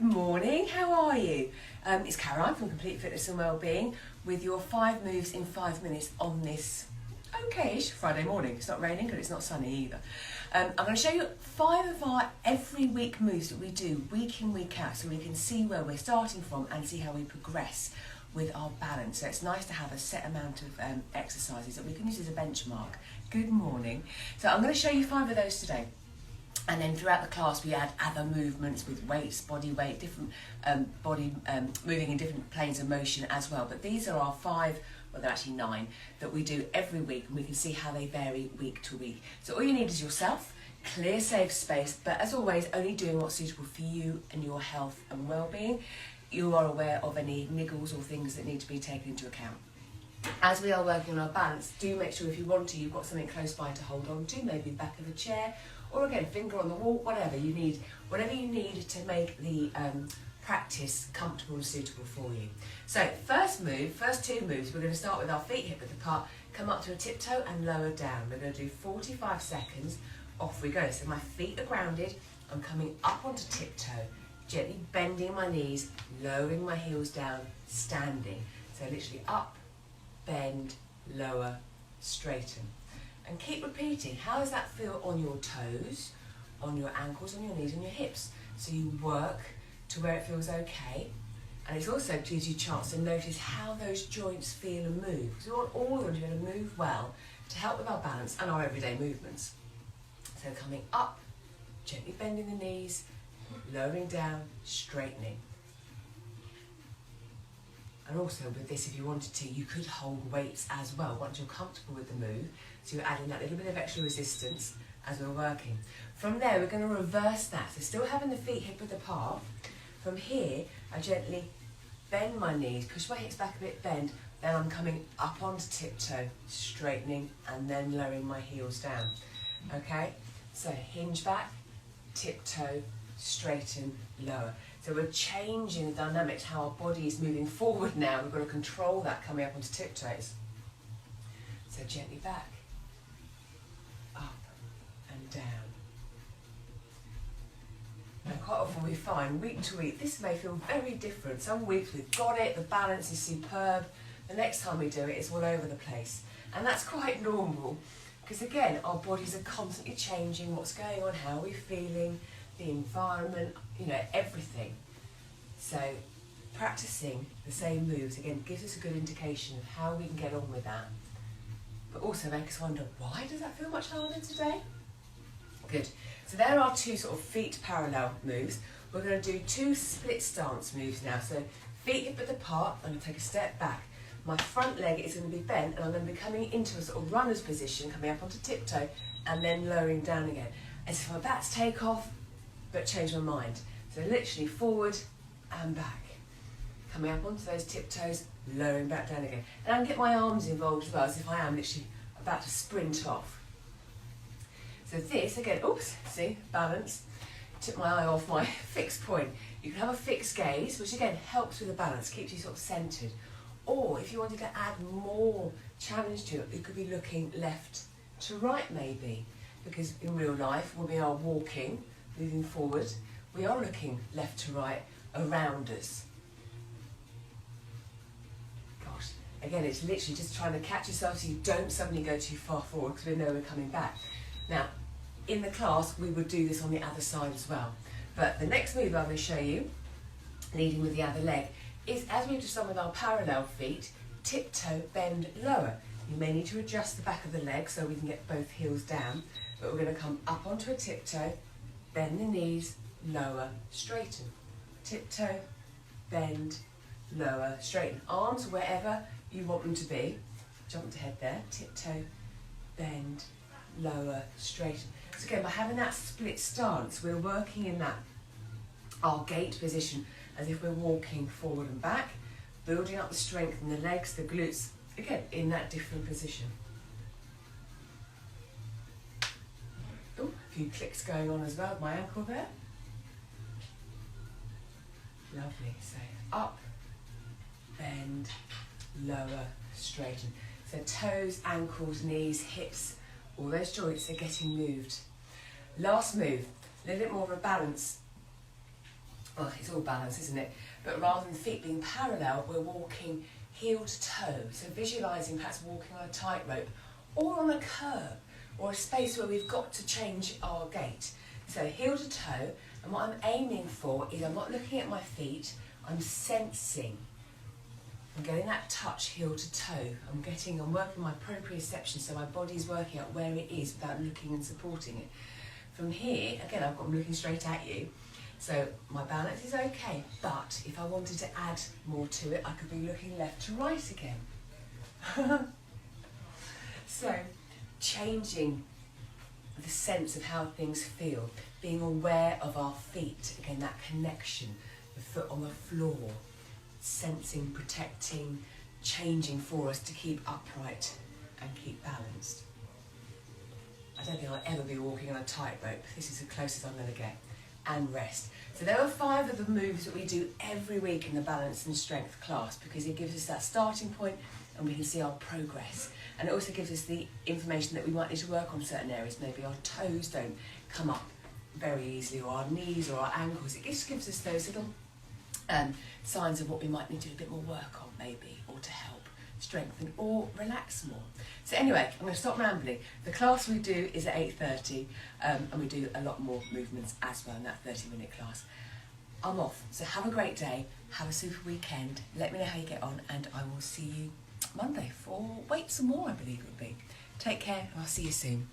morning, how are you? It's Caroline from Complete Fitness and Wellbeing with your 5 moves in 5 minutes on this okay-ish Friday morning. It's not raining but it's not sunny either. I'm going to show you 5 of our every week moves that we do week in, week out, so we can see where we're starting from and see how we progress with our balance. So it's nice to have a set amount of exercises that we can use as a benchmark. Good morning. So I'm going to show you 5 of those today. And then throughout the class we add other movements with weights, body weight, different body moving in different planes of motion as well. But these are our 5, well they're actually 9, that we do every week, and we can see how they vary week to week. So all you need is yourself, clear safe space, but as always only doing what's suitable for you and your health and well-being. You are aware of any niggles or things that need to be taken into account. As we are working on our balance, do make sure if you want to, you've got something close by to hold on to, maybe the back of a chair, or again, finger on the wall, whatever you need to make the practice comfortable and suitable for you. So first 2 moves, we're going to start with our feet hip width apart, come up to a tiptoe and lower down. We're going to do 45 seconds, off we go. So my feet are grounded, I'm coming up onto tiptoe, gently bending my knees, lowering my heels down, standing. So literally up, bend, lower, straighten. And keep repeating. How does that feel on your toes, on your ankles, on your knees, on your hips? So you work to where it feels okay. And it also gives you a chance to notice how those joints feel and move. Because we want all of them to be able to move well to help with our balance and our everyday movements. So coming up, gently bending the knees, lowering down, straightening. And also with this, if you wanted to, you could hold weights as well once you're comfortable with the move. So you're adding that little bit of extra resistance as we're working. From there, we're going to reverse that. So still having the feet hip width apart. From here, I gently bend my knees, push my hips back a bit, bend. Then I'm coming up onto tiptoe, straightening, and then lowering my heels down. Okay? So hinge back, tiptoe, straighten, lower. So we're changing the dynamics, how our body is moving forward now. We've got to control that coming up onto tiptoes. So gently back, up and down. Now quite often we find week to week, this may feel very different. Some weeks we've got it, the balance is superb. The next time we do it, it's all over the place. And that's quite normal, because again, our bodies are constantly changing, what's going on, how we're feeling, the environment, everything. So practicing the same moves, again, gives us a good indication of how we can get on with that. But also make us wonder, why does that feel much harder today? Good. So there are 2 sort of feet parallel moves. We're going to do 2 split stance moves now. So feet hip width apart, I'm going to take a step back. My front leg is going to be bent and I'm going to be coming into a sort of runner's position, coming up onto tiptoe and then lowering down again. As if I'm about to take off, but change my mind. So literally forward and back. Coming up onto those tiptoes, lowering back down again. And I can get my arms involved as well, as if I am literally about to sprint off. So this, again, oops, see, balance. Took my eye off my fixed point. You can have a fixed gaze, which again helps with the balance, keeps you sort of centered. Or if you wanted to add more challenge to it, you could be looking left to right maybe. Because in real life, when we are walking, moving forward, we are looking left to right around us. Gosh, again, it's literally just trying to catch yourself so you don't suddenly go too far forward, because we know we're coming back. Now, in the class, we would do this on the other side as well. But the next move I'm going to show you, leading with the other leg, is as we've just done with our parallel feet, tiptoe, bend, lower. You may need to adjust the back of the leg so we can get both heels down, but we're going to come up onto a tiptoe, bend the knees, lower, straighten. Tiptoe, bend, lower, straighten. Arms wherever you want them to be. Jump ahead there, tiptoe, bend, lower, straighten. So again, by having that split stance, we're working in that, our gait position, as if we're walking forward and back, building up the strength in the legs, the glutes, again, in that different position. Oh, a few clicks going on as well with my ankle there. Lovely. So up, bend, lower, straighten. So toes, ankles, knees, hips, all those joints are getting moved. Last move, a little bit more of a balance well, it's all balance, isn't it? But rather than feet being parallel, we're walking heel to toe. So visualising perhaps walking on a tightrope or on a curb or a space where we've got to change our gait. So heel to toe, and what I'm aiming for is I'm not looking at my feet, I'm sensing. I'm getting that touch heel to toe. I'm working my proprioception, so my body's working out where it is without looking and supporting it. From here, again, I'm looking straight at you. So my balance is okay, but if I wanted to add more to it, I could be looking left to right again. So changing the sense of how things feel, being aware of our feet, again, that connection, the foot on the floor, sensing, protecting, changing for us to keep upright and keep balanced. I don't think I'll ever be walking on a tightrope. This is the closest I'm going to get. And rest. So there are 5 of the moves that we do every week in the balance and strength class, because it gives us that starting point and we can see our progress. And it also gives us the information that we might need to work on certain areas. Maybe our toes don't come up very easily, or our knees or our ankles. It just gives us those little signs of what we might need to do a bit more work on, maybe, or to help strengthen or relax more. So anyway, I'm going to stop rambling. The class we do is at 8:30, and we do a lot more movements as well in that 30-minute class. I'm off, so have a great day, have a super weekend, let me know how you get on, and I will see you Monday for Weight Some More, I believe it will be. Take care, and I'll see you soon.